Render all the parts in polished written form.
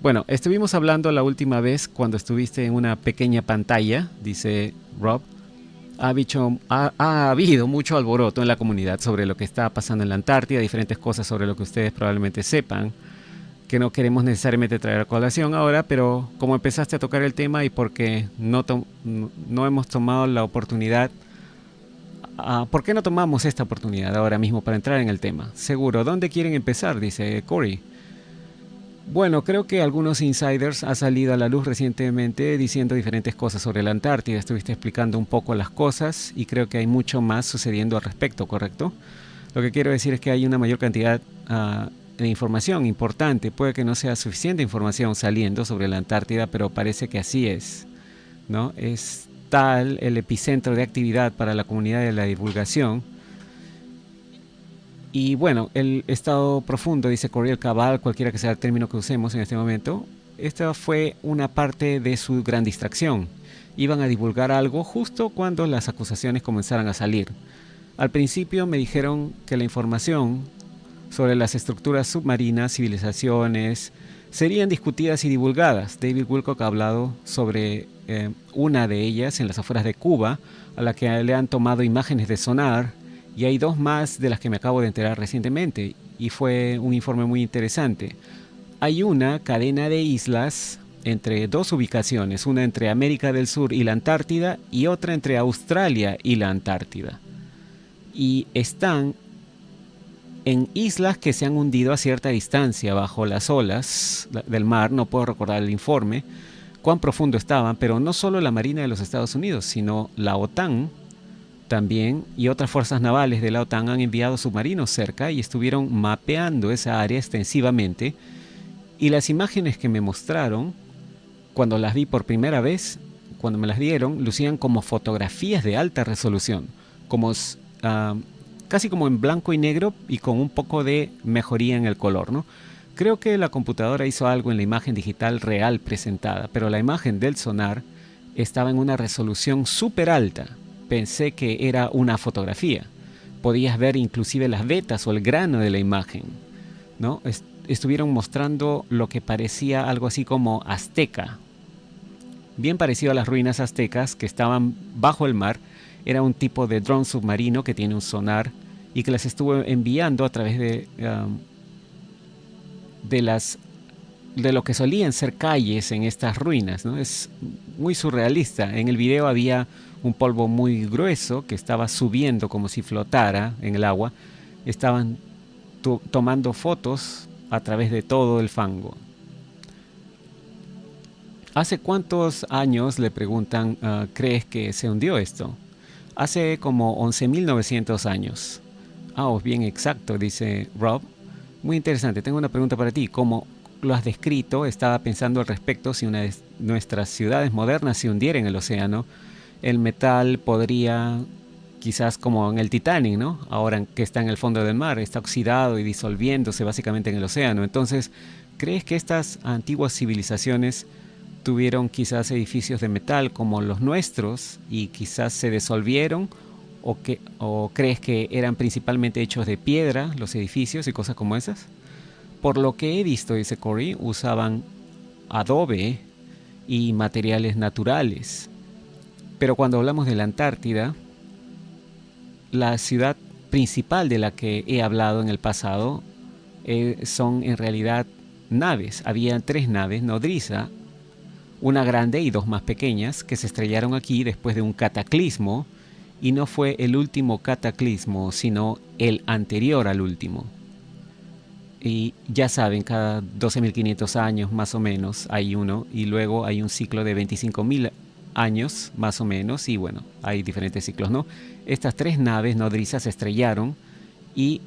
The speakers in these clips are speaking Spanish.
Bueno, estuvimos hablando la última vez cuando estuviste en una pequeña pantalla, dice Rob. Ha habido mucho alboroto en la comunidad sobre lo que está pasando en la Antártida, diferentes cosas sobre lo que ustedes probablemente sepan, que no queremos necesariamente traer a colación ahora, pero como empezaste a tocar el tema y porque no hemos tomado la oportunidad, ¿por qué no tomamos esta oportunidad ahora mismo para entrar en el tema? Seguro, ¿dónde quieren empezar? Dice Corey. Bueno, creo que algunos insiders han salido a la luz recientemente diciendo diferentes cosas sobre la Antártida. Estuviste explicando un poco las cosas y creo que hay mucho más sucediendo al respecto, ¿correcto? Lo que quiero decir es que hay una mayor cantidad de información importante. Puede que no sea suficiente información saliendo sobre la Antártida, pero parece que así es, ¿no? Es tal el epicentro de actividad para la comunidad de la divulgación. Y bueno, el estado profundo, dice Coriel Cabal, cualquiera que sea el término que usemos en este momento, esta fue una parte de su gran distracción. Iban a divulgar algo justo cuando las acusaciones comenzaran a salir. Al principio me dijeron que la información sobre las estructuras submarinas, civilizaciones, serían discutidas y divulgadas. David Wilcock ha hablado sobre una de ellas en las afueras de Cuba, a la que le han tomado imágenes de sonar, y hay dos más de las que me acabo de enterar recientemente, y fue un informe muy interesante. Hay una cadena de islas entre dos ubicaciones, una entre América del Sur y la Antártida, y otra entre Australia y la Antártida. Y están en islas que se han hundido a cierta distancia bajo las olas del mar. No puedo recordar el informe, cuán profundo estaban, pero no solo la Marina de los Estados Unidos, sino la OTAN también y otras fuerzas navales de la OTAN han enviado submarinos cerca y estuvieron mapeando esa área extensivamente. Y las imágenes que me mostraron, cuando las vi por primera vez, cuando me las dieron, lucían como fotografías de alta resolución, como casi como en blanco y negro y con un poco de mejoría en el color, ¿no? Creo que la computadora hizo algo en la imagen digital real presentada, pero la imagen del sonar estaba en una resolución súper alta. Pensé que era una fotografía. Podías ver inclusive las vetas o el grano de la imagen, ¿no? Estuvieron mostrando lo que parecía algo así como azteca, bien parecido a las ruinas aztecas que estaban bajo el mar. Era un tipo de dron submarino que tiene un sonar y que las estuvo enviando a través de lo que solían ser calles en estas ruinas, ¿no? Es muy surrealista. En el video había un polvo muy grueso que estaba subiendo como si flotara en el agua. Estaban tomando fotos a través de todo el fango. ¿Hace cuántos años, le preguntan, crees que se hundió esto? Hace como 11.900 años. Bien exacto, dice Rob. Muy interesante. Tengo una pregunta para ti. ¿Cómo lo has descrito? Estaba pensando al respecto. Si una de nuestras ciudades modernas se hundiera en el océano, el metal podría, quizás como en el Titanic, ¿no? Ahora que está en el fondo del mar, está oxidado y disolviéndose básicamente en el océano. Entonces, ¿crees que estas antiguas civilizaciones tuvieron quizás edificios de metal como los nuestros y quizás se disolvieron? ¿O crees que eran principalmente hechos de piedra los edificios y cosas como esas? Por lo que he visto, dice Corey, usaban adobe y materiales naturales. Pero cuando hablamos de la Antártida, la ciudad principal de la que he hablado en el pasado son en realidad naves. Había 3 naves nodriza, una grande y 2 más pequeñas, que se estrellaron aquí después de un cataclismo, y no fue el último cataclismo, sino el anterior al último. Y ya saben, cada 12.500 años más o menos hay uno, y luego hay un ciclo de 25.000 años más o menos, y bueno, hay diferentes ciclos, ¿no? Estas 3 naves nodrizas se estrellaron y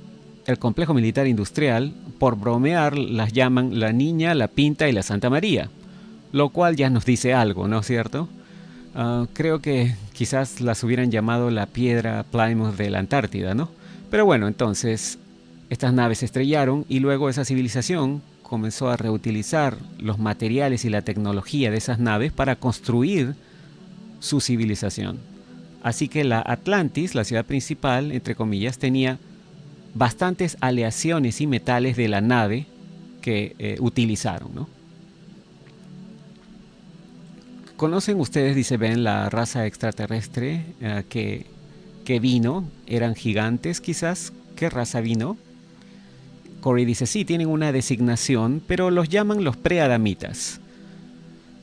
el complejo militar industrial, por bromear, las llaman la Niña, la Pinta y la Santa María, lo cual ya nos dice algo, ¿no es cierto? Creo que quizás las hubieran llamado la piedra Plymouth de la Antártida, ¿no? Pero bueno, entonces estas naves se estrellaron y luego esa civilización comenzó a reutilizar los materiales y la tecnología de esas naves para construir su civilización. Así que la Atlantis, la ciudad principal, entre comillas, tenía bastantes aleaciones y metales de la nave que utilizaron, ¿no? ¿Conocen ustedes, dice Ben, la raza extraterrestre que vino? ¿Eran gigantes quizás? ¿Qué raza vino? Corey dice, sí, tienen una designación, pero los llaman los preadamitas.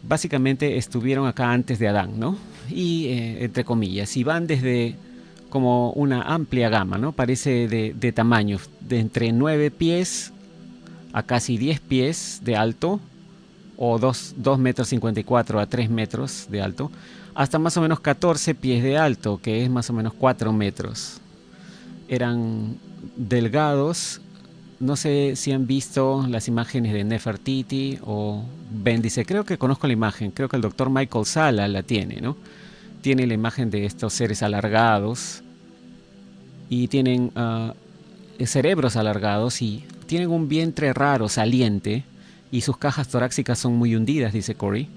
Básicamente estuvieron acá antes de Adán, ¿no? Y entre comillas, y van desde como una amplia gama, ¿no? Parece de tamaños, de entre 9 pies a casi 10 pies de alto, o 2 metros 54 a 3 metros de alto, hasta más o menos 14 pies de alto, que es más o menos 4 metros. Eran delgados. No sé si han visto las imágenes de Nefertiti o Ben dice, creo que conozco la imagen, creo que el doctor Michael Sala la tiene, ¿no? Tiene la imagen de estos seres alargados y tienen cerebros alargados y tienen un vientre raro, saliente, y sus cajas torácicas son muy hundidas, dice Corey.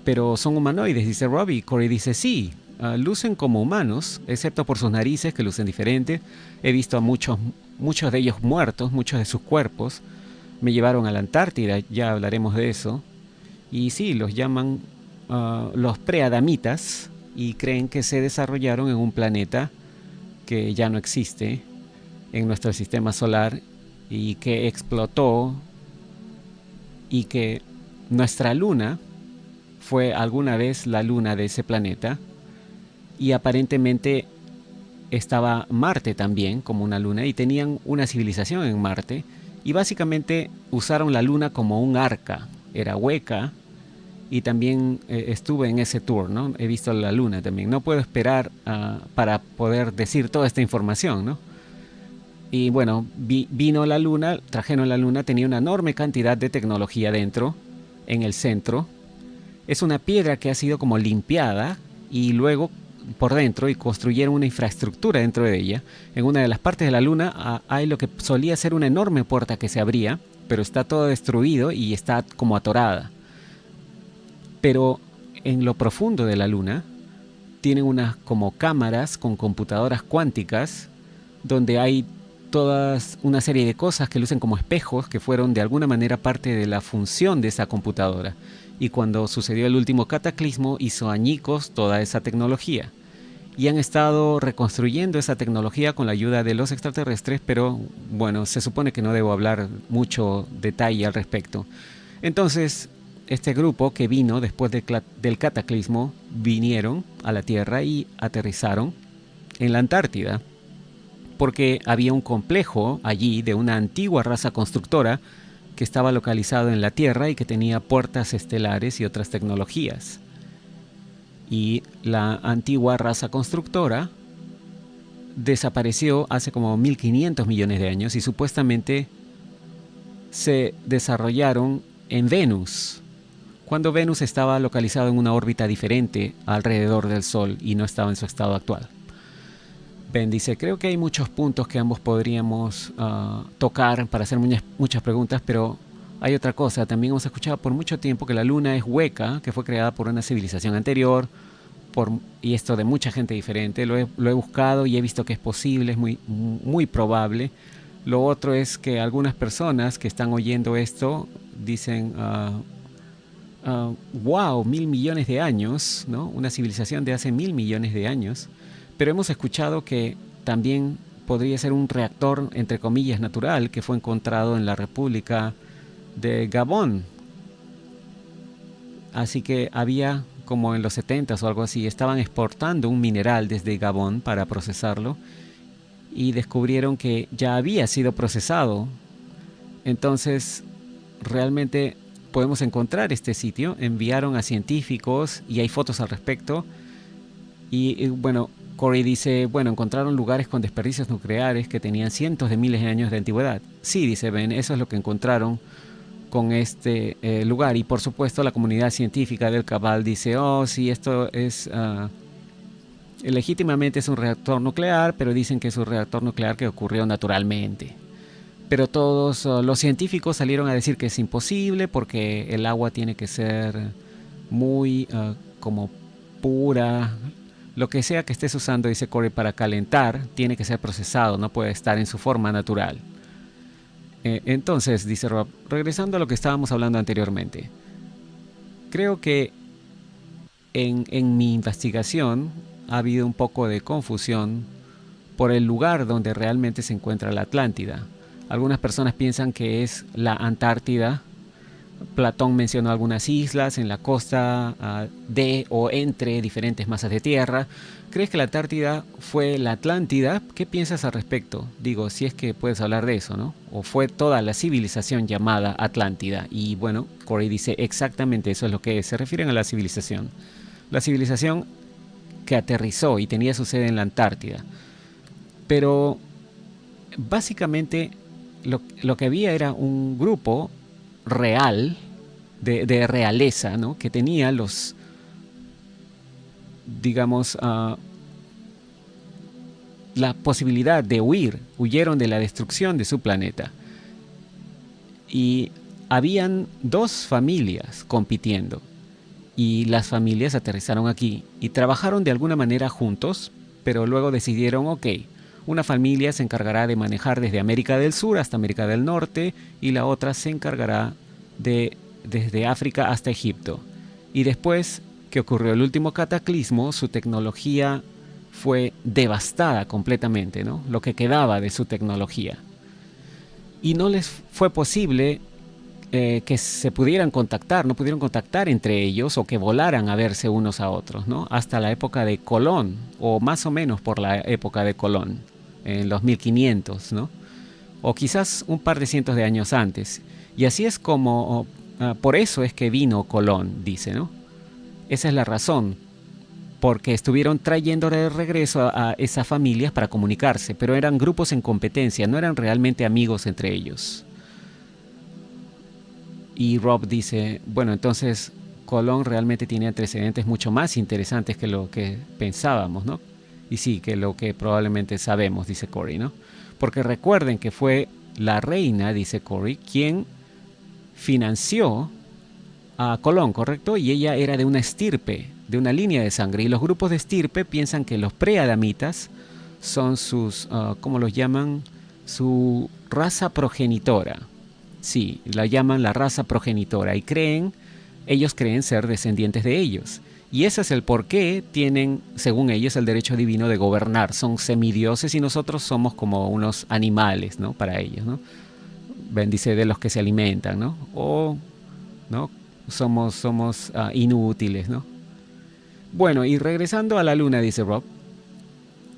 Pero son humanoides, dice Robbie. Corey dice, sí, lucen como humanos, excepto por sus narices, que lucen diferentes. He visto a muchos de ellos muertos, muchos de sus cuerpos. Me llevaron a la Antártida, ya hablaremos de eso. Y sí, los llaman los preadamitas y creen que se desarrollaron en un planeta que ya no existe en nuestro sistema solar y que explotó y que nuestra luna fue alguna vez la luna de ese planeta y aparentemente estaba Marte también como una luna y tenían una civilización en Marte y básicamente usaron la luna como un arca, era hueca y también estuve en ese tour, ¿no? He visto la luna también, no puedo esperar para poder decir toda esta información, ¿no? Y bueno, vino la luna, trajeron la luna, tenía una enorme cantidad de tecnología dentro, en el centro. Es una piedra que ha sido como limpiada y luego por dentro y construyeron una infraestructura dentro de ella. En una de las partes de la luna hay lo que solía ser una enorme puerta que se abría, pero está todo destruido y está como atorada. Pero en lo profundo de la luna tienen unas como cámaras con computadoras cuánticas donde hay todas una serie de cosas que lucen como espejos que fueron de alguna manera parte de la función de esa computadora. Y cuando sucedió el último cataclismo hizo añicos toda esa tecnología. Y han estado reconstruyendo esa tecnología con la ayuda de los extraterrestres, pero bueno, se supone que no debo hablar mucho detalle al respecto. Entonces, este grupo que vino después del cataclismo vinieron a la Tierra y aterrizaron en la Antártida, porque había un complejo allí de una antigua raza constructora que estaba localizado en la Tierra y que tenía puertas estelares y otras tecnologías. Y la antigua raza constructora desapareció hace como 1500 millones de años y supuestamente se desarrollaron en Venus, cuando Venus estaba localizado en una órbita diferente alrededor del Sol y no estaba en su estado actual. Ben dice, creo que hay muchos puntos que ambos podríamos tocar para hacer muchas preguntas, pero hay otra cosa. También hemos escuchado por mucho tiempo que la Luna es hueca, que fue creada por una civilización anterior, y esto de mucha gente diferente. Lo he buscado y he visto que es posible, es muy probable. Lo otro es que algunas personas que están oyendo esto dicen, wow, 1.000 millones de años, ¿no? Una civilización de hace 1.000 millones de años. Pero hemos escuchado que también podría ser un reactor, entre comillas, natural, que fue encontrado en la República de Gabón. Así que había, como en los 70s o algo así, estaban exportando un mineral desde Gabón para procesarlo y descubrieron que ya había sido procesado. Entonces, realmente podemos encontrar este sitio. Enviaron a científicos y hay fotos al respecto. Y bueno, Corey dice, bueno, encontraron lugares con desperdicios nucleares que tenían cientos de miles de años de antigüedad. Sí, dice Ben, eso es lo que encontraron con este lugar. Y por supuesto la comunidad científica del Cabal dice, oh, sí, esto es legítimamente es un reactor nuclear, pero dicen que es un reactor nuclear que ocurrió naturalmente. Pero todos los científicos salieron a decir que es imposible porque el agua tiene que ser muy como pura. Lo que sea que estés usando, dice Corey, para calentar, tiene que ser procesado, no puede estar en su forma natural. Entonces, dice Rob, regresando a lo que estábamos hablando anteriormente, creo que en mi investigación ha habido un poco de confusión por el lugar donde realmente se encuentra la Atlántida. Algunas personas piensan que es la Antártida. Platón mencionó algunas islas en la costa de o entre diferentes masas de tierra. ¿Crees que la Antártida fue la Atlántida? ¿Qué piensas al respecto? Digo, si es que puedes hablar de eso, ¿no? ¿O fue toda la civilización llamada Atlántida? Y bueno, Corey dice exactamente eso es lo que es. Se refieren a la civilización. La civilización que aterrizó y tenía su sede en la Antártida. Pero básicamente lo que había era un grupo real, de realeza, ¿no? Que tenía los, digamos, la posibilidad de huir. Huyeron de la destrucción de su planeta. Y habían dos familias compitiendo. Y las familias aterrizaron aquí y trabajaron de alguna manera juntos, pero luego decidieron, ok, una familia se encargará de manejar desde América del Sur hasta América del Norte y la otra se encargará desde África hasta Egipto. Y después que ocurrió el último cataclismo, su tecnología fue devastada completamente, ¿no? Lo que quedaba de su tecnología. Y no les fue posible que se pudieran contactar, no pudieron contactar entre ellos o que volaran a verse unos a otros, ¿no? Hasta la época de Colón, o más o menos por la época de Colón, en los 1500, ¿no? O quizás un par de cientos de años antes. Y así es como, por eso es que vino Colón, dice, ¿no? Esa es la razón, porque estuvieron trayendo de regreso a esas familias para comunicarse, pero eran grupos en competencia, no eran realmente amigos entre ellos. Y Rob dice, bueno, entonces Colón realmente tiene antecedentes mucho más interesantes que lo que pensábamos, ¿no? Y sí, que lo que probablemente sabemos, dice Corey, ¿no? Porque recuerden que fue la reina, dice Corey, quien financió a Colón, ¿correcto? Y ella era de una estirpe, de una línea de sangre. Y los grupos de estirpe piensan que los preadamitas son sus, ¿cómo los llaman? Su raza progenitora. Sí, la llaman la raza progenitora y ellos creen ser descendientes de ellos. Y ese es el por qué tienen, según ellos, el derecho divino de gobernar. Son semidioses y nosotros somos como unos animales, ¿no? Para ellos, ¿no? Bendice de los que se alimentan, ¿no? O, ¿no? Somos inútiles, ¿no? Bueno, y regresando a la luna, dice Rob,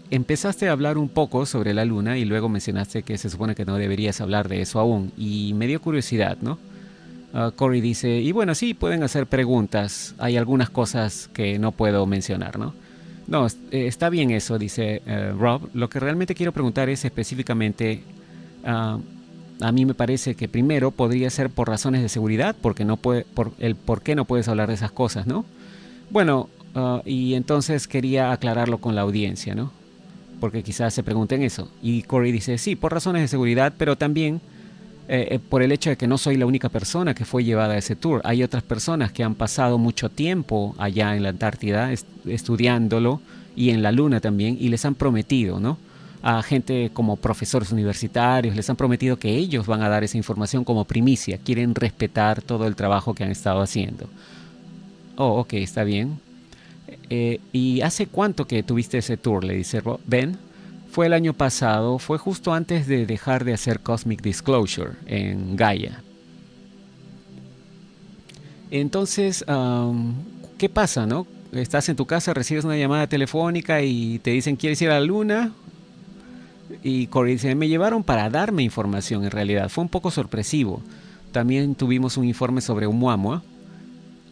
empezaste a hablar un poco sobre la luna y luego mencionaste que se supone que no deberías hablar de eso aún. Y me dio curiosidad, ¿no? Corey dice, y bueno, sí, pueden hacer preguntas. Hay algunas cosas que no puedo mencionar, ¿no? No, está bien eso, dice Rob. Lo que realmente quiero preguntar es específicamente, a mí me parece que primero podría ser por razones de seguridad, porque no puede, por qué no puedes hablar de esas cosas, ¿no? Bueno, y entonces quería aclararlo con la audiencia, ¿no? Porque quizás se pregunten eso. Y Corey dice, sí, por razones de seguridad, pero también por el hecho de que no soy la única persona que fue llevada a ese tour. Hay otras personas que han pasado mucho tiempo allá en la Antártida estudiándolo y en la Luna también, y les han prometido, ¿no? A gente como profesores universitarios, les han prometido que ellos van a dar esa información como primicia. Quieren respetar todo el trabajo que han estado haciendo. Oh, ok, está bien. ¿Y hace cuánto que tuviste ese tour? Le dice Ben. Fue el año pasado, fue justo antes de dejar de hacer Cosmic Disclosure en Gaia. Entonces, ¿qué pasa, no? Estás en tu casa, recibes una llamada telefónica y te dicen, ¿quieres ir a la luna? Y Corey dice, me llevaron para darme información en realidad. Fue un poco sorpresivo. También tuvimos un informe sobre Oumuamua.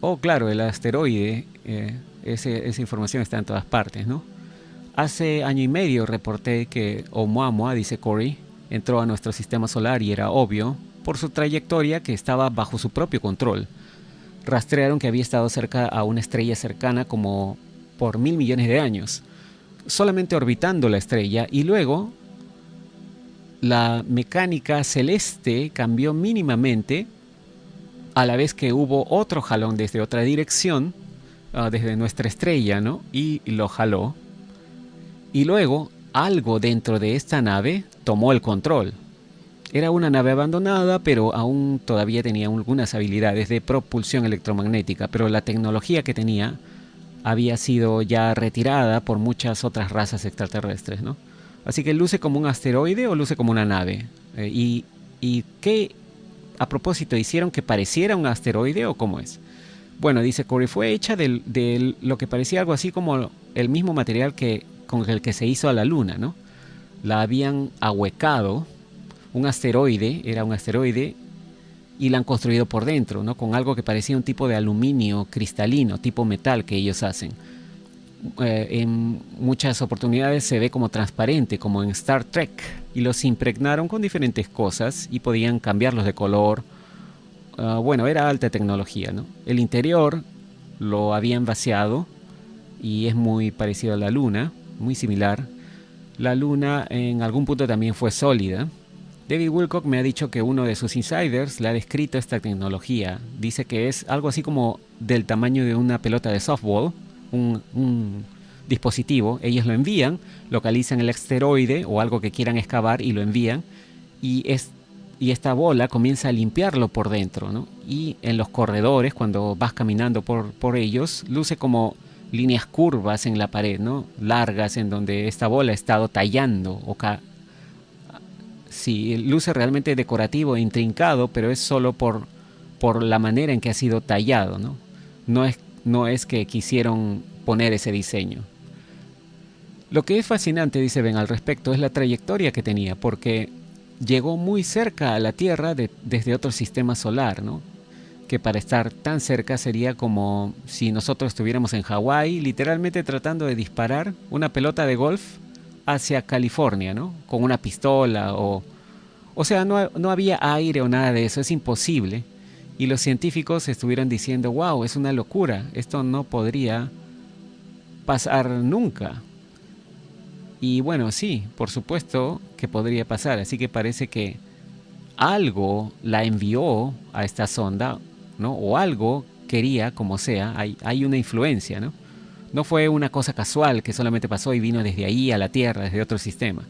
Oh, claro, el asteroide, esa información está en todas partes, ¿no? Hace año y medio reporté que Oumuamua, dice Corey, entró a nuestro sistema solar y era obvio por su trayectoria que estaba bajo su propio control. Rastrearon que había estado cerca a una estrella cercana como por 1.000 millones de años, solamente orbitando la estrella, y luego la mecánica celeste cambió mínimamente a la vez que hubo otro jalón desde otra dirección, desde nuestra estrella, ¿no? Y lo jaló. Y luego, algo dentro de esta nave tomó el control. Era una nave abandonada, pero aún todavía tenía algunas habilidades de propulsión electromagnética, pero la tecnología que tenía había sido ya retirada por muchas otras razas extraterrestres, ¿no? Así que luce como un asteroide o luce como una nave. ¿Y qué, a propósito, hicieron que pareciera un asteroide o cómo es? Bueno, dice Corey, fue hecha de lo que parecía algo así como el mismo material con el que se hizo a la Luna, ¿no? La habían ahuecado, era un asteroide, y la han construido por dentro, ¿no? Con algo que parecía un tipo de aluminio cristalino, tipo metal que ellos hacen. En muchas oportunidades se ve como transparente, como en Star Trek, y los impregnaron con diferentes cosas y podían cambiarlos de color. Bueno, era alta tecnología, ¿no? El interior lo habían vaciado y es muy parecido a la Luna, muy similar. La Luna en algún punto también fue sólida. David Wilcock me ha dicho que uno de sus insiders le ha descrito esta tecnología. Dice que es algo así como del tamaño de una pelota de softball, un dispositivo. Ellos lo envían, localizan el asteroide o algo que quieran excavar y lo envían. Y esta bola comienza a limpiarlo por dentro, ¿no? Y en los corredores, cuando vas caminando por ellos, luce como líneas curvas en la pared, ¿no? Largas, en donde esta bola ha estado tallando sí, luce realmente decorativo e intrincado, pero es solo por la manera en que ha sido tallado, ¿no? No es que quisieron poner ese diseño. Lo que es fascinante, dice Ben al respecto, es la trayectoria que tenía, porque llegó muy cerca a la Tierra desde otro sistema solar, ¿no? Que para estar tan cerca sería como si nosotros estuviéramos en Hawái, literalmente tratando de disparar una pelota de golf hacia California, ¿no? Con una pistola o sea, no había aire o nada de eso, es imposible. Y los científicos estuvieron diciendo, wow, es una locura, esto no podría pasar nunca. Y bueno, sí, por supuesto que podría pasar, así que parece que algo la envió a esta sonda, ¿no? O algo quería, como sea, hay una influencia, ¿no? No fue una cosa casual que solamente pasó y vino desde ahí a la Tierra, desde otro sistema.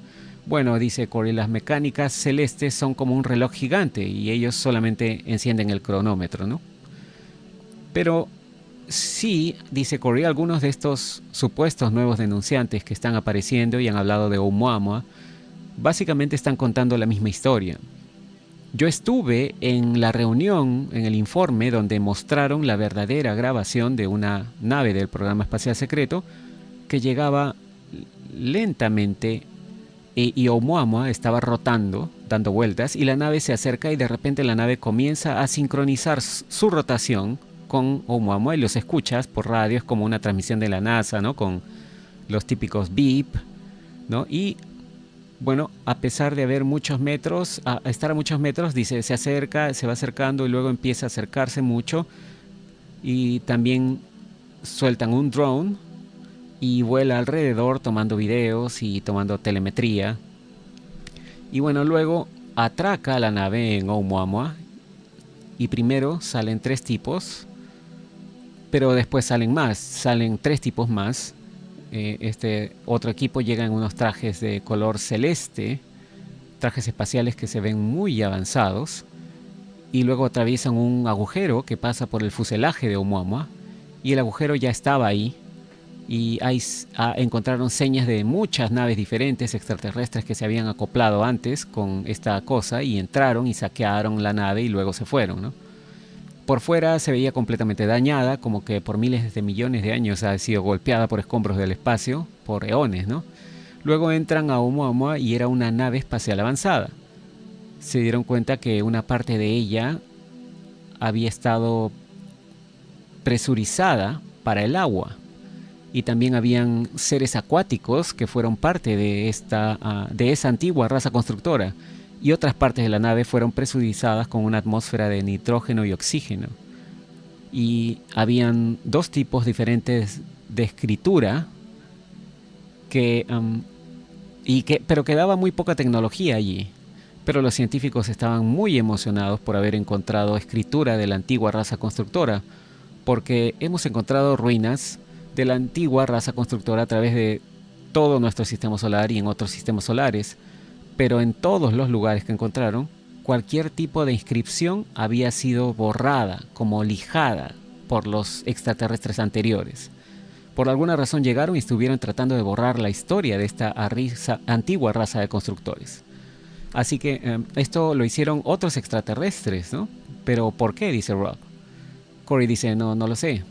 Bueno, dice Corey, las mecánicas celestes son como un reloj gigante y ellos solamente encienden el cronómetro, ¿no? Pero sí, dice Corey, algunos de estos supuestos nuevos denunciantes que están apareciendo y han hablado de Oumuamua, básicamente están contando la misma historia. Yo estuve en la reunión, en el informe, donde mostraron la verdadera grabación de una nave del programa espacial secreto que llegaba lentamente y Oumuamua estaba rotando, dando vueltas, y la nave se acerca y de repente la nave comienza a sincronizar su rotación con Oumuamua y los escuchas por radio, es como una transmisión de la NASA, ¿no? Con los típicos beep, ¿no? Y bueno, a pesar de haber muchos metros, a estar a muchos metros, dice, se acerca, se va acercando y luego empieza a acercarse mucho. Y también sueltan un drone y vuela alrededor tomando videos y tomando telemetría. Y bueno, luego atraca a la nave en Oumuamua. Y primero salen 3 tipos, pero después salen 3 tipos más. Este otro equipo llega en unos trajes de color celeste, trajes espaciales que se ven muy avanzados, y luego atraviesan un agujero que pasa por el fuselaje de Oumuamua, y el agujero ya estaba ahí, y encontraron señas de muchas naves diferentes extraterrestres que se habían acoplado antes con esta cosa, y entraron y saquearon la nave y luego se fueron, ¿no? Por fuera se veía completamente dañada, como que por miles de millones de años ha sido golpeada por escombros del espacio, por eones, ¿no? Luego entran a Oumuamua y era una nave espacial avanzada. Se dieron cuenta que una parte de ella había estado presurizada para el agua. Y también habían seres acuáticos que fueron parte de esa antigua raza constructora. Y otras partes de la nave fueron presurizadas con una atmósfera de nitrógeno y oxígeno. Y habían 2 tipos diferentes de escritura pero que daba muy poca tecnología allí. Pero los científicos estaban muy emocionados por haber encontrado escritura de la antigua raza constructora, porque hemos encontrado ruinas de la antigua raza constructora a través de todo nuestro sistema solar y en otros sistemas solares. Pero en todos los lugares que encontraron, cualquier tipo de inscripción había sido borrada, como lijada por los extraterrestres anteriores. Por alguna razón llegaron y estuvieron tratando de borrar la historia de esta antigua raza de constructores. Así que esto lo hicieron otros extraterrestres, ¿no? Pero ¿por qué? Dice Rob. Corey dice, no lo sé.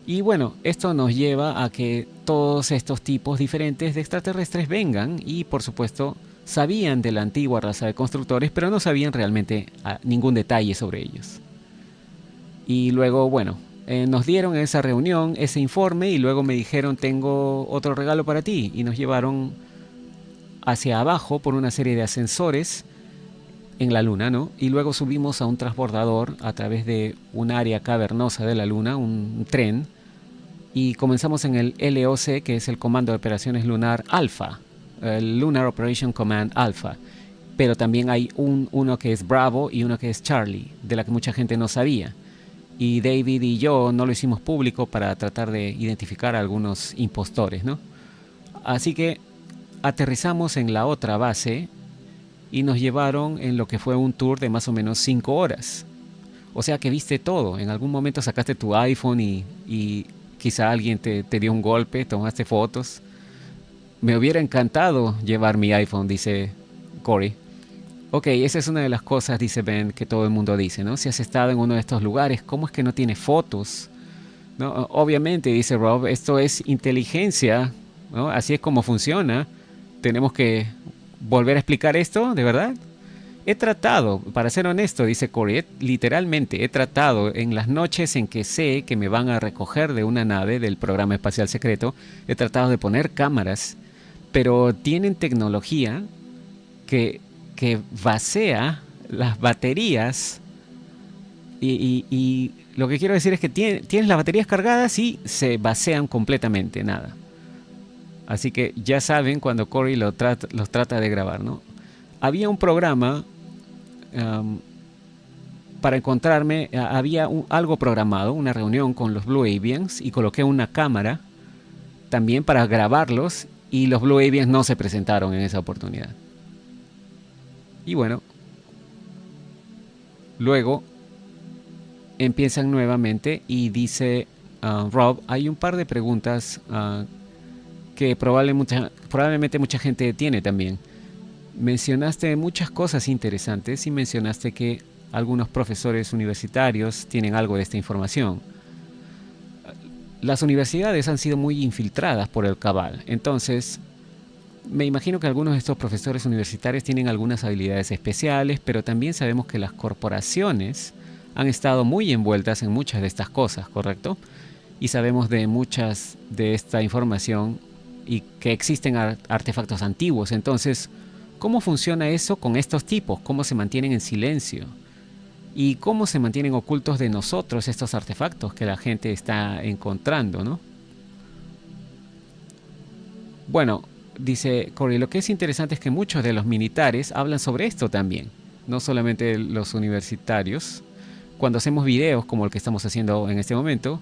Y bueno, esto nos lleva a que todos estos tipos diferentes de extraterrestres vengan y por supuesto sabían de la antigua raza de constructores, pero no sabían realmente ningún detalle sobre ellos. Y luego, bueno, nos dieron en esa reunión ese informe y luego me dijeron, tengo otro regalo para ti. Y nos llevaron hacia abajo por una serie de ascensores en la luna, ¿no? Y luego subimos a un transbordador a través de un área cavernosa de la luna, un tren, y comenzamos en el LOC, que es el Comando de Operaciones Lunar Alpha, el Lunar Operation Command Alpha. Pero también hay uno que es Bravo y uno que es Charlie, de la que mucha gente no sabía. Y David y yo no lo hicimos público para tratar de identificar a algunos impostores, ¿no? Así que aterrizamos en la otra base y nos llevaron en lo que fue un tour de más o menos 5 horas. O sea que viste todo. En algún momento sacaste tu iPhone y quizá alguien te dio un golpe, tomaste fotos. Me hubiera encantado llevar mi iPhone, dice Corey. Ok, esa es una de las cosas, dice Ben, que todo el mundo dice, ¿no? Si has estado en uno de estos lugares, ¿cómo es que no tiene fotos? ¿No? Obviamente, dice Rob, esto es inteligencia, ¿no? Así es como funciona. Tenemos que volver a explicar esto, ¿de verdad? He tratado, para ser honesto, dice Corey, literalmente he tratado en las noches en que sé que me van a recoger de una nave del programa espacial secreto, he tratado de poner cámaras, pero tienen tecnología que vacía las baterías y lo que quiero decir es que tienes las baterías cargadas y se vacían completamente, nada. Así que ya saben cuando Corey los trata de grabar, ¿no? Había un programa para encontrarme, había algo programado, una reunión con los Blue Avians y coloqué una cámara también para grabarlos y los Blue Avians no se presentaron en esa oportunidad. Y bueno, luego empiezan nuevamente y dice Rob, hay un par de preguntas que probablemente mucha gente tiene también. Mencionaste muchas cosas interesantes y mencionaste que algunos profesores universitarios tienen algo de esta información. Las universidades han sido muy infiltradas por el cabal, entonces me imagino que algunos de estos profesores universitarios tienen algunas habilidades especiales, pero también sabemos que las corporaciones han estado muy envueltas en muchas de estas cosas, ¿correcto? Y sabemos de muchas de esta información y que existen artefactos antiguos. Entonces, ¿cómo funciona eso con estos tipos? ¿Cómo se mantienen en silencio? ¿Y cómo se mantienen ocultos de nosotros estos artefactos que la gente está encontrando, ¿no? Bueno, dice Corey, lo que es interesante es que muchos de los militares hablan sobre esto también, no solamente los universitarios. Cuando hacemos videos como el que estamos haciendo en este momento,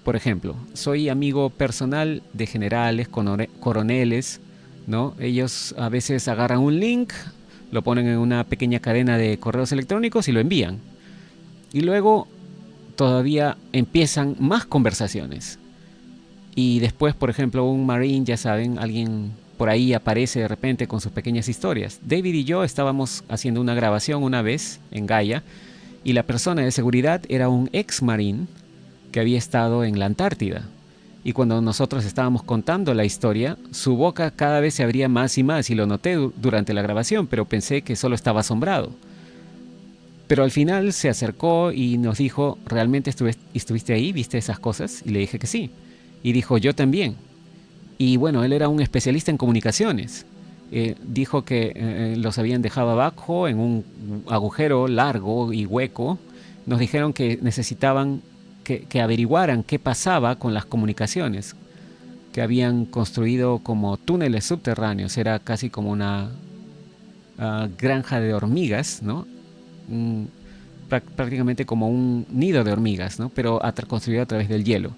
por ejemplo, soy amigo personal de generales, coroneles, ¿no? Ellos a veces agarran un link, lo ponen en una pequeña cadena de correos electrónicos y lo envían. Y luego todavía empiezan más conversaciones. Y después, por ejemplo, un marine, ya saben, alguien por ahí aparece de repente con sus pequeñas historias. David y yo estábamos haciendo una grabación una vez en Gaia y la persona de seguridad era un ex marine que había estado en la Antártida. Y cuando nosotros estábamos contando la historia, su boca cada vez se abría más y más y lo noté durante la grabación, pero pensé que solo estaba asombrado. Pero al final se acercó y nos dijo, ¿realmente estuviste ahí? ¿Viste esas cosas? Y le dije que sí. Y dijo, yo también. Y bueno, él era un especialista en comunicaciones. Dijo que los habían dejado abajo en un agujero largo y hueco. Nos dijeron que necesitaban que averiguaran qué pasaba con las comunicaciones, que habían construido como túneles subterráneos, era casi como una granja de hormigas, ¿no? Prácticamente como un nido de hormigas, ¿no? Pero construido a través del hielo.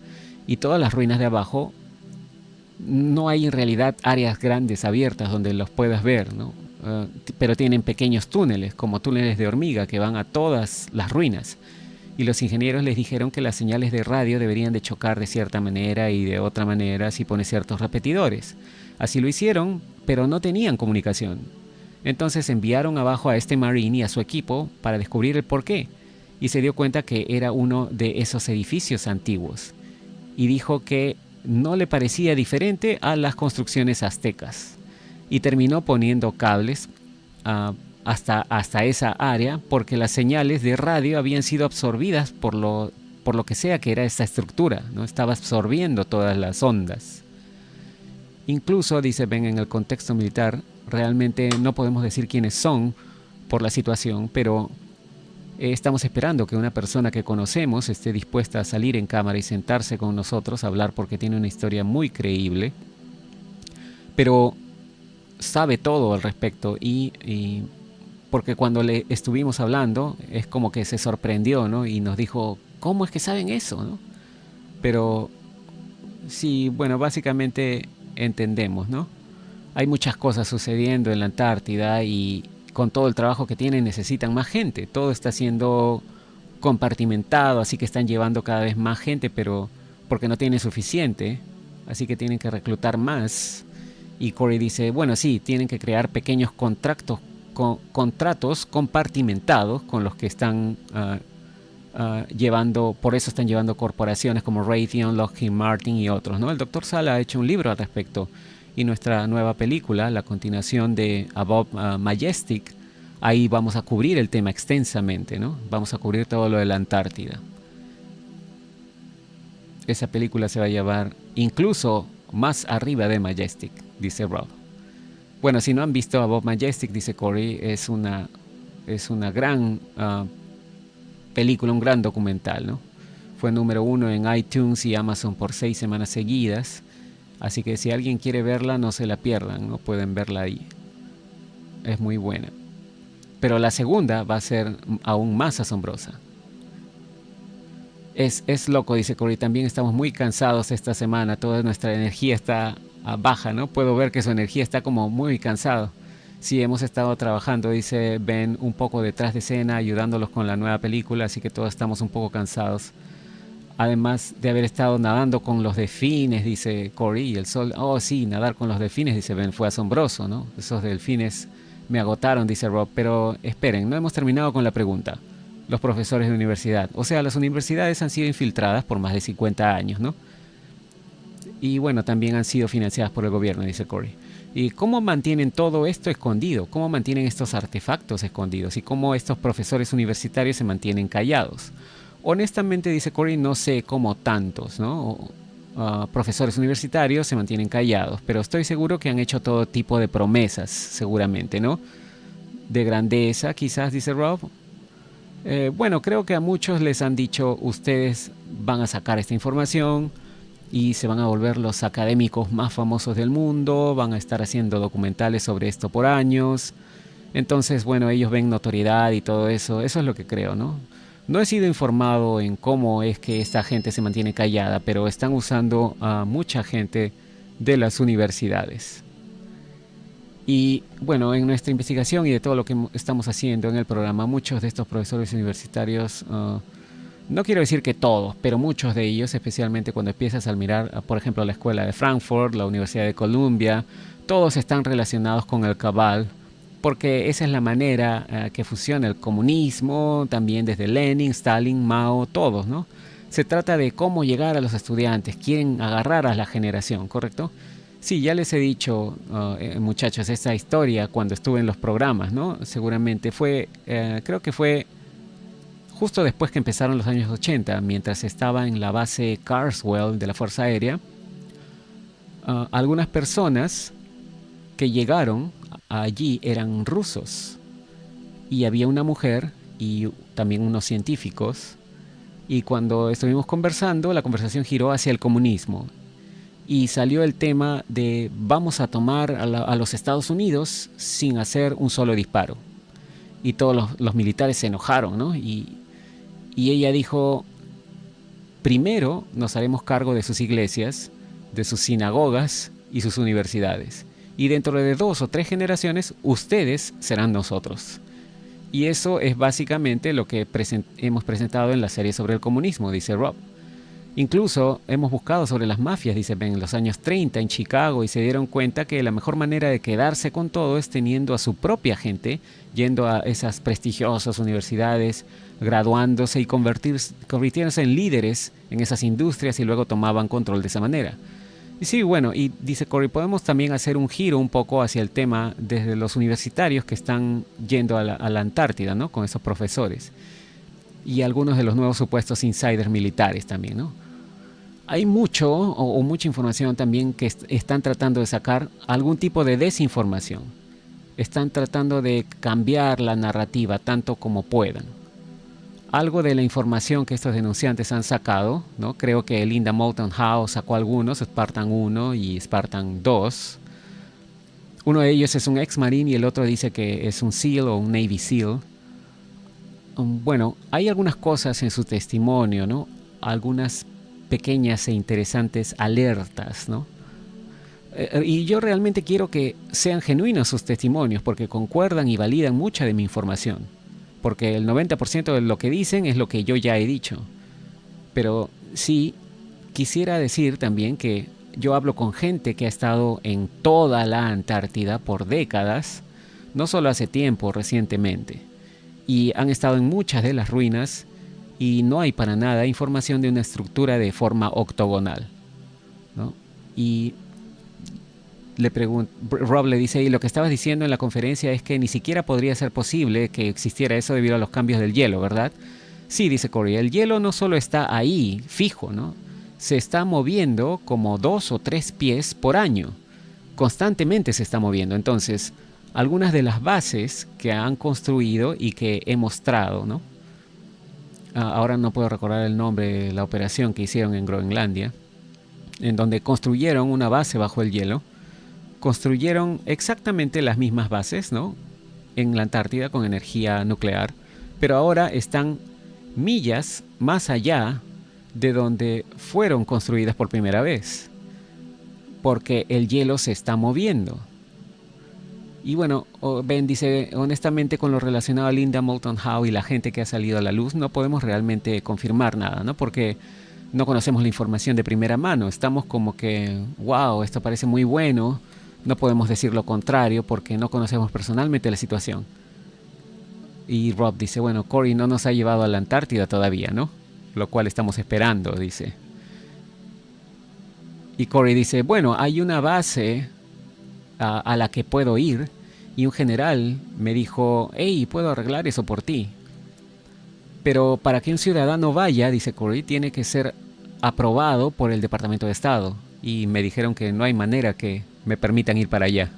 Y todas las ruinas de abajo, no hay en realidad áreas grandes abiertas donde los puedas ver, ¿no? Pero tienen pequeños túneles, como túneles de hormiga que van a todas las ruinas. y los ingenieros les dijeron que las señales de radio deberían de chocar de cierta manera y de otra manera si pone ciertos repetidores. Así lo hicieron, pero no tenían comunicación. Entonces enviaron abajo a este Marine y a su equipo para descubrir el porqué, y se dio cuenta que era uno de esos edificios antiguos, y dijo que no le parecía diferente a las construcciones aztecas, y terminó poniendo cables hasta esa área porque las señales de radio habían sido absorbidas por lo que sea que era esta estructura, ¿no? Estaba absorbiendo todas las ondas. Incluso, dice Ben, en el contexto militar, realmente no podemos decir quiénes son por la situación, pero estamos esperando que una persona que conocemos esté dispuesta a salir en cámara y sentarse con nosotros a hablar porque tiene una historia muy creíble, pero sabe todo al respecto y porque cuando le estuvimos hablando es como que se sorprendió, ¿no? Y nos dijo, ¿cómo es que saben eso, no? Pero sí, bueno, básicamente entendemos, ¿no? Hay muchas cosas sucediendo en la Antártida y con todo el trabajo que tienen necesitan más gente. Todo está siendo compartimentado, así que están llevando cada vez más gente, pero porque no tienen suficiente, así que tienen que reclutar más. Y Corey dice, bueno, sí, tienen que crear pequeños contratos compartimentados con los que están llevando, por eso están llevando corporaciones como Raytheon, Lockheed Martin y otros, ¿no? El Dr. Sala ha hecho un libro al respecto y nuestra nueva película, la continuación de Above Majestic, ahí vamos a cubrir el tema extensamente, ¿no? Vamos a cubrir todo lo de la Antártida. Esa película se va a llevar incluso más arriba de Majestic, dice Rob. Bueno, si no han visto Above Majestic, dice Corey, es una gran película, un gran documental, ¿no? Fue número 1 en iTunes y Amazon por 6 semanas seguidas. Así que si alguien quiere verla, no se la pierdan, ¿no? Pueden verla ahí. Es muy buena. Pero la segunda va a ser aún más asombrosa. Es loco, dice Corey. También estamos muy cansados esta semana. Toda nuestra energía está baja, ¿no? Puedo ver que su energía está como muy cansado. Sí, hemos estado trabajando, dice Ben, un poco detrás de escena, ayudándolos con la nueva película, así que todos estamos un poco cansados. Además de haber estado nadando con los delfines, dice Corey, y el sol. Oh, sí, nadar con los delfines, dice Ben, fue asombroso, ¿no? Esos delfines me agotaron, dice Rob. Pero esperen, no hemos terminado con la pregunta. Los profesores de universidad. O sea, las universidades han sido infiltradas por más de 50 años, ¿no? Y bueno, también han sido financiadas por el gobierno, dice Corey. ¿Y cómo mantienen todo esto escondido? ¿Cómo mantienen estos artefactos escondidos? ¿Y cómo estos profesores universitarios se mantienen callados? Honestamente, dice Corey, no sé cómo tantos, ¿no? Profesores universitarios se mantienen callados, pero estoy seguro que han hecho todo tipo de promesas, seguramente, ¿no? De grandeza, quizás, dice Rob. Bueno, creo que a muchos les han dicho, ustedes van a sacar esta información y se van a volver los académicos más famosos del mundo, van a estar haciendo documentales sobre esto por años. Entonces, bueno, ellos ven notoriedad y todo eso. Eso es lo que creo, ¿no? No he sido informado en cómo es que esta gente se mantiene callada, pero están usando a mucha gente de las universidades. Y bueno, en nuestra investigación y de todo lo que estamos haciendo en el programa, muchos de estos profesores universitarios, no quiero decir que todos, pero muchos de ellos, especialmente cuando empiezas a mirar, por ejemplo, la Escuela de Frankfurt, la Universidad de Columbia, todos están relacionados con el cabal, porque esa es la manera que fusiona el comunismo, también desde Lenin, Stalin, Mao, todos, ¿no? Se trata de cómo llegar a los estudiantes, quieren agarrar a la generación, ¿correcto? Sí, ya les he dicho, muchachos, esta historia cuando estuve en los programas, ¿no? Seguramente fue, creo que fue justo después que empezaron los años 80, mientras estaba en la base Carswell de la Fuerza Aérea. Algunas personas que llegaron allí eran rusos y había una mujer y también unos científicos, y cuando estuvimos conversando, la conversación giró hacia el comunismo y salió el tema de vamos a tomar a los Estados Unidos sin hacer un solo disparo, y todos los militares se enojaron, ¿no? Y ella dijo, primero nos haremos cargo de sus iglesias, de sus sinagogas y sus universidades, y dentro de 2 o 3 generaciones ustedes serán nosotros. Y eso es básicamente lo que hemos presentado en la serie sobre el comunismo, dice Rob. Incluso hemos buscado sobre las mafias, dice Ben, en los años 30 en Chicago y se dieron cuenta que la mejor manera de quedarse con todo es teniendo a su propia gente, yendo a esas prestigiosas universidades, graduándose y convirtiéndose en líderes en esas industrias y luego tomaban control de esa manera. Y sí, bueno, y dice Corey, podemos también hacer un giro un poco hacia el tema desde los universitarios que están yendo a la Antártida, ¿no? Con esos profesores. Y algunos de los nuevos supuestos insiders militares también, ¿no? Hay mucho o mucha información también que están tratando de sacar algún tipo de desinformación. Están tratando de cambiar la narrativa tanto como puedan. Algo de la información que estos denunciantes han sacado, ¿no? Creo que Linda Moulton Howe sacó algunos, Spartan 1 y Spartan 2. Uno de ellos es un ex marine y el otro dice que es un SEAL o un Navy SEAL. Bueno, hay algunas cosas en su testimonio, ¿no? Algunas pequeñas e interesantes alertas, ¿no? Y yo realmente quiero que sean genuinos sus testimonios porque concuerdan y validan mucha de mi información. Porque el 90% de lo que dicen es lo que yo ya he dicho. Pero sí, quisiera decir también que yo hablo con gente que ha estado en toda la Antártida por décadas, no solo hace tiempo, recientemente. Y han estado en muchas de las ruinas y no hay para nada información de una estructura de forma octogonal, ¿no? Y Rob le dice, y lo que estabas diciendo en la conferencia es que ni siquiera podría ser posible que existiera eso debido a los cambios del hielo, ¿verdad? Sí, dice Corey, el hielo no solo está ahí, fijo, ¿no? Se está moviendo como 2 o 3 pies por año. Constantemente se está moviendo. Entonces, algunas de las bases que han construido y que he mostrado, ¿no? Ahora no puedo recordar el nombre de la operación que hicieron en Groenlandia, en donde construyeron una base bajo el hielo. Construyeron exactamente las mismas bases, ¿no? En la Antártida con energía nuclear, pero ahora están millas más allá de donde fueron construidas por primera vez, porque el hielo se está moviendo. Y bueno, Ben dice, honestamente con lo relacionado a Linda Moulton Howe y la gente que ha salido a la luz, no podemos realmente confirmar nada, ¿no? Porque no conocemos la información de primera mano. Estamos como que, wow, esto parece muy bueno. No podemos decir lo contrario porque no conocemos personalmente la situación. Y Rob dice, bueno, Corey no nos ha llevado a la Antártida todavía, ¿no? Lo cual estamos esperando, dice. Y Corey dice, bueno, hay una base a la que puedo ir y un general me dijo, hey, puedo arreglar eso por ti. Pero para que un ciudadano vaya, dice Corey, tiene que ser aprobado por el Departamento de Estado. Y me dijeron que no hay manera que me permitan ir para allá.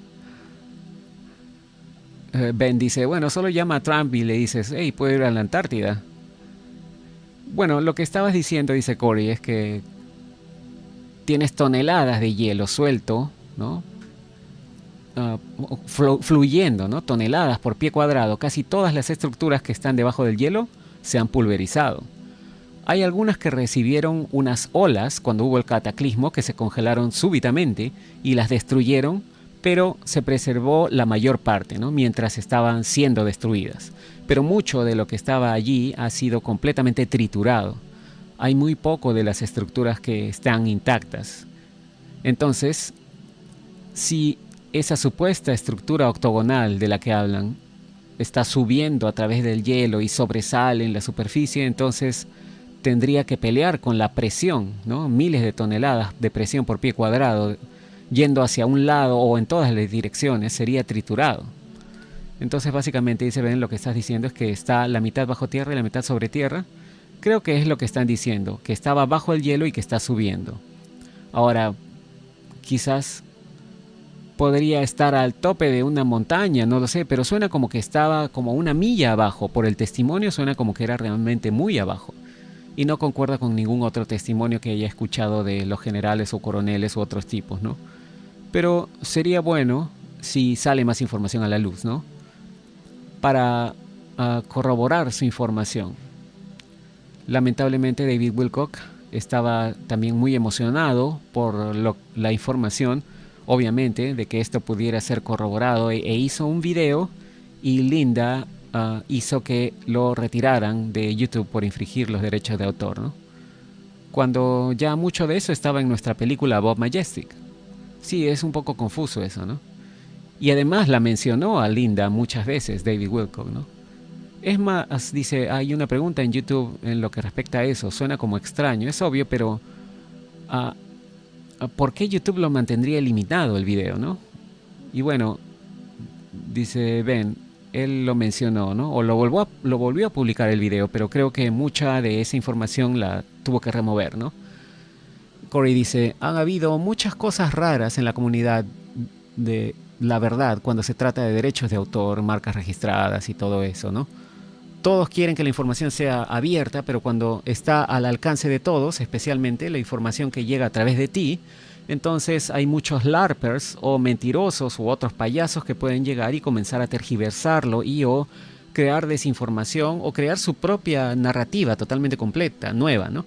Ben dice, bueno, solo llama a Trump y le dices, hey, puedo ir a la Antártida. Bueno, lo que estabas diciendo, dice Corey, es que tienes toneladas de hielo suelto, ¿no? Fluyendo, ¿no? Toneladas por pie cuadrado. Casi todas las estructuras que están debajo del hielo se han pulverizado. Hay algunas que recibieron unas olas cuando hubo el cataclismo que se congelaron súbitamente y las destruyeron, pero se preservó la mayor parte, ¿no? Mientras estaban siendo destruidas. Pero mucho de lo que estaba allí ha sido completamente triturado. Hay muy poco de las estructuras que están intactas. Entonces, si esa supuesta estructura octogonal de la que hablan está subiendo a través del hielo y sobresale en la superficie, entonces tendría que pelear con la presión, ¿no? Miles de toneladas de presión por pie cuadrado, yendo hacia un lado o en todas las direcciones, sería triturado. Entonces básicamente dice, ven, lo que estás diciendo es que está la mitad bajo tierra y la mitad sobre tierra. Creo que es lo que están diciendo, que estaba bajo el hielo y que está subiendo. Ahora, quizás podría estar al tope de una montaña, no lo sé, pero suena como que estaba como una milla abajo. Por el testimonio suena como que era realmente muy abajo. Y no concuerda con ningún otro testimonio que haya escuchado de los generales o coroneles u otros tipos, ¿no? Pero sería bueno si sale más información a la luz, ¿no? Para corroborar su información. Lamentablemente David Wilcock estaba también muy emocionado por la información, obviamente, de que esto pudiera ser corroborado, e hizo un video y Linda hizo que lo retiraran de YouTube por infringir los derechos de autor, ¿no? Cuando ya mucho de eso estaba en nuestra película Bob Majestic. Sí, es un poco confuso eso, ¿no? Y además la mencionó a Linda muchas veces, David Wilcock, ¿no? Es más, dice, hay una pregunta en YouTube en lo que respecta a eso. Suena como extraño, es obvio, pero ah, ¿por qué YouTube lo mantendría eliminado el video, no? Y bueno, dice Ben, él lo mencionó, ¿no? O lo volvió a publicar el video, pero creo que mucha de esa información la tuvo que remover, ¿no? Corey dice, han habido muchas cosas raras en la comunidad de la verdad cuando se trata de derechos de autor, marcas registradas y todo eso, ¿no? Todos quieren que la información sea abierta, pero cuando está al alcance de todos, especialmente la información que llega a través de ti, entonces hay muchos LARPers o mentirosos u otros payasos que pueden llegar y comenzar a tergiversarlo y o crear desinformación o crear su propia narrativa totalmente completa, nueva, ¿no?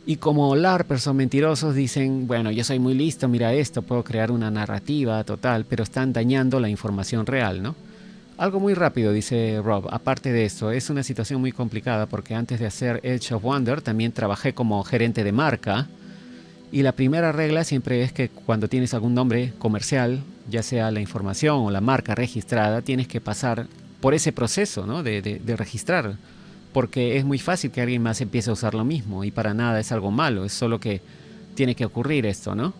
Y como LARPers o mentirosos dicen, bueno, yo soy muy listo, mira esto, puedo crear una narrativa total, pero están dañando la información real, ¿no? Algo muy rápido, dice Rob. Aparte de esto, es una situación muy complicada porque antes de hacer Edge of Wonder también trabajé como gerente de marca. Y la primera regla siempre es que cuando tienes algún nombre comercial, ya sea la información o la marca registrada, tienes que pasar por ese proceso, ¿no? de registrar. Porque es muy fácil que alguien más empiece a usar lo mismo y para nada es algo malo, es solo que tiene que ocurrir esto, ¿no?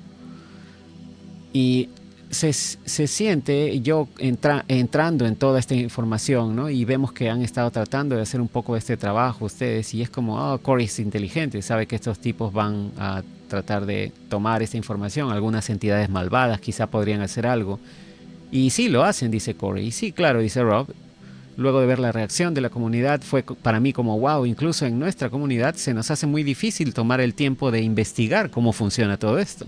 Y se siente yo entrando en toda esta información, ¿no? Y vemos que han estado tratando de hacer un poco de este trabajo ustedes y es como, oh, Corey es inteligente, sabe que estos tipos van a tratar de tomar esta información, algunas entidades malvadas quizá podrían hacer algo. Y sí, lo hacen, dice Corey. Y sí, claro, dice Rob. Luego de ver la reacción de la comunidad fue para mí como wow, incluso en nuestra comunidad se nos hace muy difícil tomar el tiempo de investigar cómo funciona todo esto.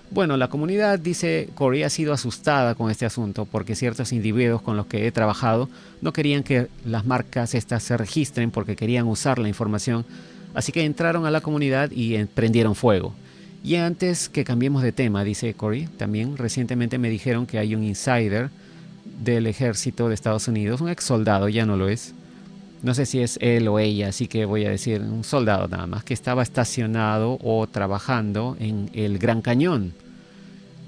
Bueno, la comunidad, dice Corey, ha sido asustada con este asunto porque ciertos individuos con los que he trabajado no querían que las marcas estas se registren porque querían usar la información, así que entraron a la comunidad y prendieron fuego. Y antes que cambiemos de tema, dice Corey, también recientemente me dijeron que hay un insider del ejército de Estados Unidos, un ex soldado, ya no lo es. No sé si es él o ella, así que voy a decir un soldado nada más, que estaba estacionado o trabajando en el Gran Cañón.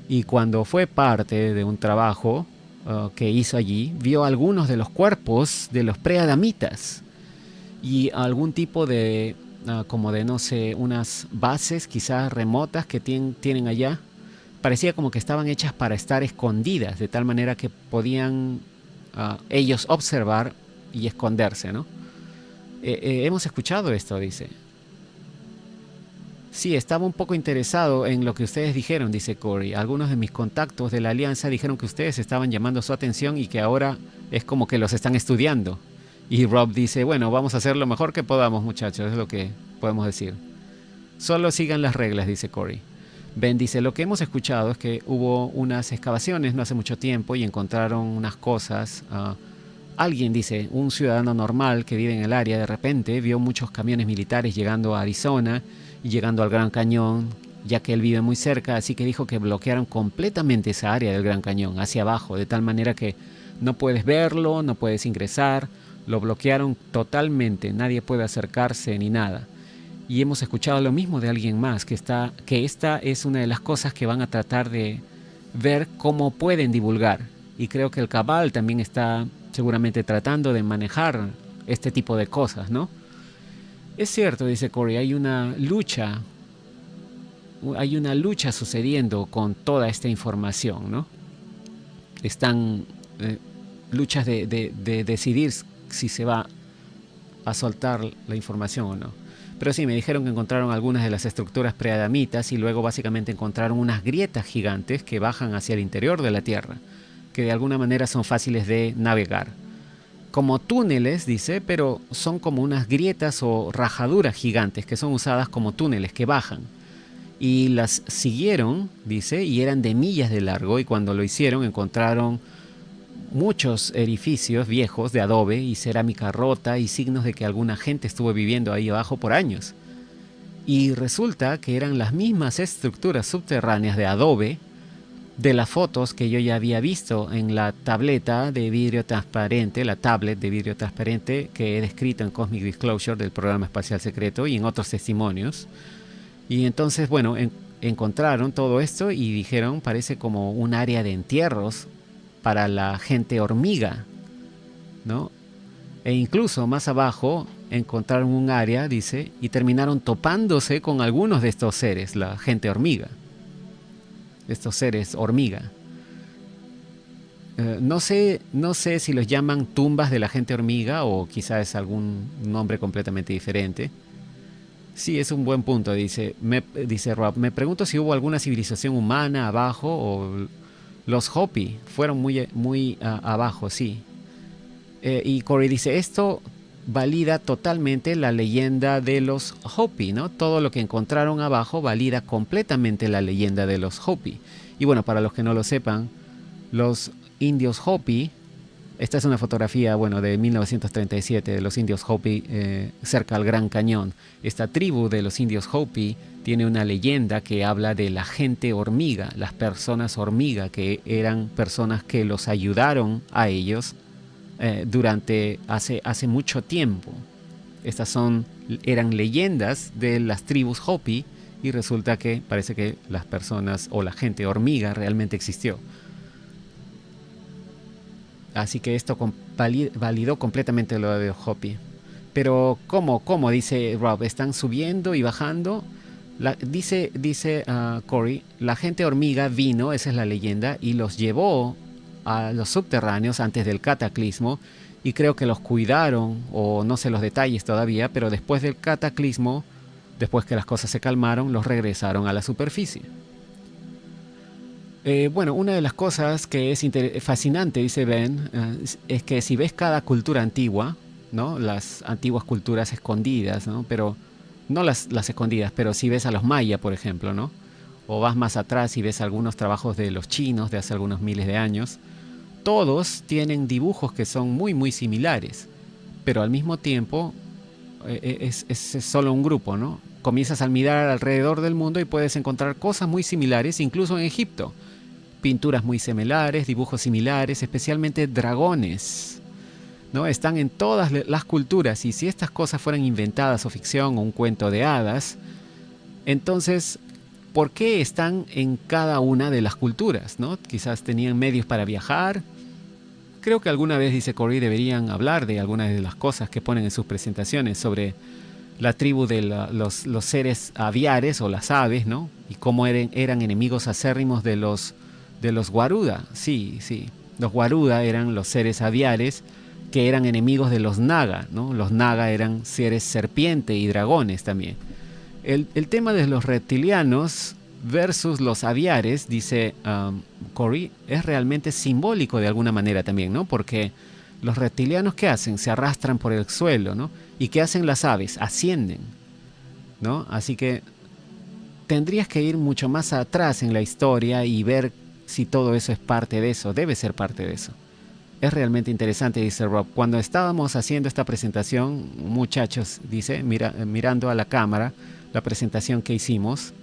Y cuando fue parte de un trabajo que hizo allí, vio algunos de los cuerpos de los preadamitas y algún tipo de, como de, no sé, unas bases quizás remotas que tienen allá. Parecía como que estaban hechas para estar escondidas, de tal manera que podían ellos observar y esconderse, ¿no? Hemos escuchado esto, dice. Sí, estaba un poco interesado en lo que ustedes dijeron, dice Corey. Algunos de mis contactos de la alianza dijeron que ustedes estaban llamando su atención y que ahora es como que los están estudiando. Y Rob dice, bueno, vamos a hacer lo mejor que podamos, muchachos, es lo que podemos decir. Solo sigan las reglas, dice Corey. Ben dice, lo que hemos escuchado es que hubo unas excavaciones no hace mucho tiempo y encontraron unas cosas. Alguien dice, un ciudadano normal que vive en el área de repente vio muchos camiones militares llegando a Arizona y llegando al Gran Cañón, ya que él vive muy cerca, así que dijo que bloquearon completamente esa área del Gran Cañón, hacia abajo, de tal manera que no puedes verlo, no puedes ingresar, lo bloquearon totalmente, nadie puede acercarse ni nada. Y hemos escuchado lo mismo de alguien más, que esta es una de las cosas que van a tratar de ver cómo pueden divulgar. Y creo que el Cabal también está seguramente tratando de manejar este tipo de cosas, ¿no? Es cierto, dice Corey, hay una lucha sucediendo con toda esta información, ¿no? Están luchas de decidir si se va a soltar la información o no. Pero sí, me dijeron que encontraron algunas de las estructuras preadamitas y luego básicamente encontraron unas grietas gigantes que bajan hacia el interior de la Tierra, que de alguna manera son fáciles de navegar. Como túneles, dice, pero son como unas grietas o rajaduras gigantes que son usadas como túneles que bajan. Y las siguieron, dice, y eran de millas de largo y cuando lo hicieron encontraron muchos edificios viejos de adobe y cerámica rota y signos de que alguna gente estuvo viviendo ahí abajo por años. Y resulta que eran las mismas estructuras subterráneas de adobe de las fotos que yo ya había visto en la tableta de vidrio transparente, la tablet de vidrio transparente que he descrito en Cosmic Disclosure del programa espacial secreto y en otros testimonios. Y entonces, bueno, encontraron todo esto y dijeron, parece como un área de entierros para la gente hormiga, ¿no? E incluso más abajo encontraron un área, dice, y terminaron topándose con algunos de estos seres, la gente hormiga, estos seres hormiga. No sé si los llaman tumbas de la gente hormiga o quizás es algún nombre completamente diferente. Sí, es un buen punto, dice Rob. Me pregunto si hubo alguna civilización humana abajo o los Hopi fueron muy abajo, sí. Y Corey dice, esto valida totalmente la leyenda de los Hopi, ¿no? Todo lo que encontraron abajo valida completamente la leyenda de los Hopi. Y bueno, para los que no lo sepan, los indios Hopi, esta es una fotografía, bueno, de 1937 de los indios Hopi cerca al Gran Cañón. Esta tribu de los indios Hopi tiene una leyenda que habla de la gente hormiga, las personas hormiga, que eran personas que los ayudaron a ellos durante hace mucho tiempo. Estas eran leyendas de las tribus Hopi y resulta que parece que las personas o la gente hormiga realmente existió. Así que esto validó completamente lo de Hopi. Pero ¿cómo? Dice Rob, están subiendo y bajando. Dice Corey, la gente hormiga vino, esa es la leyenda, y los llevó a los subterráneos antes del cataclismo y creo que los cuidaron, o no sé los detalles todavía, pero después del cataclismo, después que las cosas se calmaron, los regresaron a la superficie. Bueno, una de las cosas que es fascinante, dice Ben, es que si ves cada cultura antigua, ¿no? Las antiguas culturas escondidas, ¿no? Pero no las escondidas, pero si ves a los mayas, por ejemplo, ¿no? O vas más atrás y ves algunos trabajos de los chinos de hace algunos miles de años, todos tienen dibujos que son muy similares, pero al mismo tiempo es solo un grupo, ¿no? Comienzas a mirar alrededor del mundo y puedes encontrar cosas muy similares, incluso en Egipto. Pinturas muy similares, dibujos similares, especialmente dragones, ¿no? Están en todas las culturas, y si estas cosas fueran inventadas o ficción o un cuento de hadas, entonces, ¿por qué están en cada una de las culturas, ¿no? Quizás tenían medios para viajar. Creo que alguna vez, dice Corey, deberían hablar de algunas de las cosas que ponen en sus presentaciones sobre la tribu de los seres aviares o las aves, ¿no? Y cómo eran enemigos acérrimos de los Garuda. Sí, los Garuda eran los seres aviares que eran enemigos de los Naga, ¿no? Los Naga eran seres serpiente y dragones también. El tema de los reptilianos versus los aviares, dice Corey, es realmente simbólico de alguna manera también, ¿no? Porque los reptilianos, ¿qué hacen? Se arrastran por el suelo, ¿no? ¿Y qué hacen las aves? Ascienden, ¿no? Así que tendrías que ir mucho más atrás en la historia y ver si todo eso es parte de eso. Debe ser parte de eso. Es realmente interesante, dice Rob. Cuando estábamos haciendo esta presentación, muchachos, dice, mirando a la cámara, la presentación que hicimos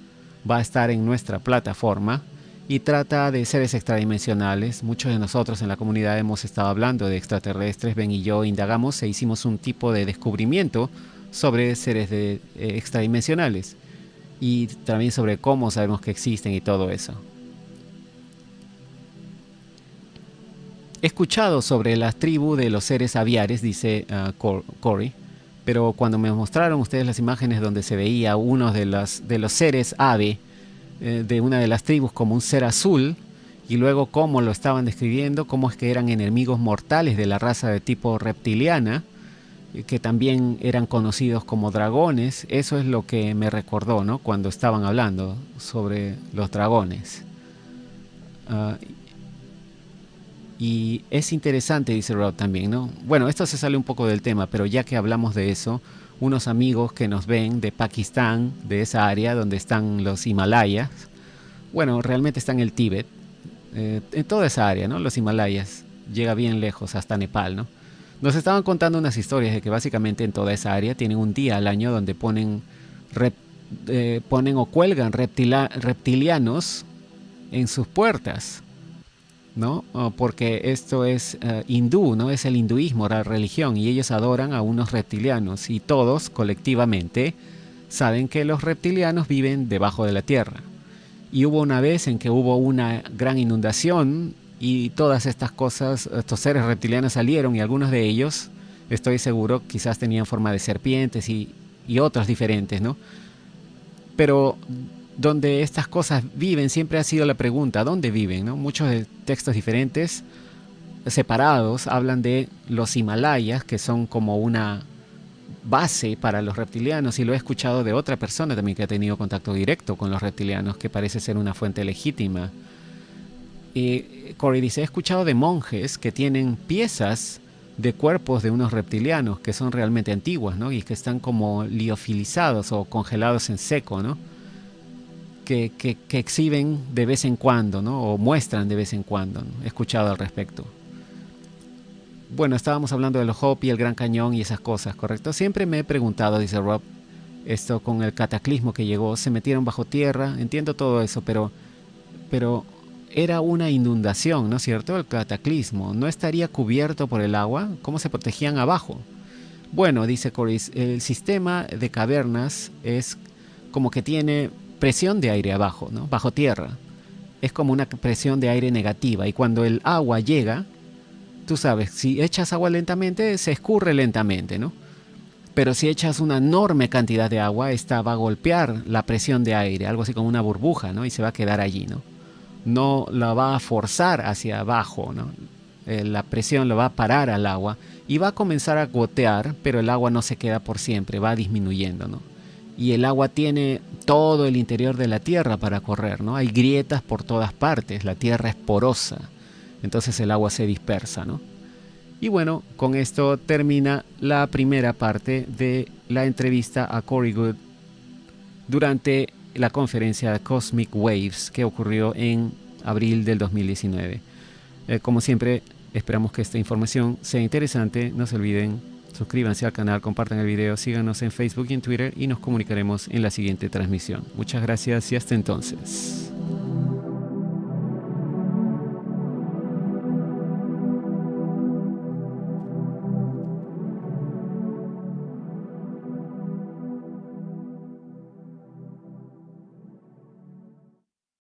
va a estar en nuestra plataforma y trata de seres extradimensionales. Muchos de nosotros en la comunidad hemos estado hablando de extraterrestres. Ben y yo indagamos e hicimos un tipo de descubrimiento sobre seres extradimensionales y también sobre cómo sabemos que existen y todo eso. He escuchado sobre la tribu de los seres aviares, dice Corey, pero cuando me mostraron ustedes las imágenes donde se veía uno de los seres ave de una de las tribus como un ser azul, y luego cómo lo estaban describiendo, cómo es que eran enemigos mortales de la raza de tipo reptiliana, que también eran conocidos como dragones, eso es lo que me recordó, ¿no? Cuando estaban hablando sobre los dragones. Y es interesante, dice Rob también, ¿no? Bueno, esto se sale un poco del tema, pero ya que hablamos de eso, unos amigos que nos ven de Pakistán, de esa área donde están los Himalayas, bueno, realmente está en el Tíbet, en toda esa área, ¿no? Los Himalayas, llega bien lejos, hasta Nepal, ¿no? Nos estaban contando unas historias de que básicamente en toda esa área tienen un día al año donde ponen o cuelgan reptilianos en sus puertas, ¿no? Porque esto es hindú, ¿no? Es el hinduismo, la religión, y ellos adoran a unos reptilianos, y todos colectivamente saben que los reptilianos viven debajo de la tierra. Y hubo una vez en que hubo una gran inundación y todas estas cosas, estos seres reptilianos salieron, y algunos de ellos, estoy seguro, quizás tenían forma de serpientes y otros diferentes, ¿no? Pero donde estas cosas viven siempre ha sido la pregunta, ¿dónde viven? ¿No? Muchos de textos diferentes, separados, hablan de los Himalayas, que son como una base para los reptilianos, y lo he escuchado de otra persona también que ha tenido contacto directo con los reptilianos, que parece ser una fuente legítima. Y Corey dice, he escuchado de monjes que tienen piezas de cuerpos de unos reptilianos que son realmente antiguas, ¿no? Y que están como liofilizados o congelados en seco, ¿no? Que exhiben de vez en cuando, ¿no? O muestran de vez en cuando, ¿no? He escuchado al respecto. Bueno, estábamos hablando de los Hopi, el Gran Cañón y esas cosas, ¿correcto? Siempre me he preguntado, dice Rob, esto con el cataclismo que llegó, se metieron bajo tierra, entiendo todo eso, pero era una inundación, ¿no es cierto? El cataclismo, ¿no estaría cubierto por el agua? ¿Cómo se protegían abajo? Bueno, dice Corey, el sistema de cavernas es como que tiene presión de aire abajo, ¿no? Bajo tierra. Es como una presión de aire negativa, y cuando el agua llega, tú sabes, si echas agua lentamente, se escurre lentamente, ¿no? Pero si echas una enorme cantidad de agua, esta va a golpear la presión de aire, algo así como una burbuja, ¿no? Y se va a quedar allí, ¿no? No la va a forzar hacia abajo, ¿no? La presión lo va a parar al agua y va a comenzar a gotear, pero el agua no se queda por siempre, va disminuyendo, ¿no? Y el agua tiene todo el interior de la tierra para correr, ¿no? Hay grietas por todas partes, la tierra es porosa, entonces el agua se dispersa, ¿no? Y bueno, con esto termina la primera parte de la entrevista a Corey Goode durante la conferencia Cosmic Waves que ocurrió en abril del 2019. Como siempre, esperamos que esta información sea interesante. No se olviden, suscríbanse al canal, compartan el video, síganos en Facebook y en Twitter, y nos comunicaremos en la siguiente transmisión. Muchas gracias y hasta entonces.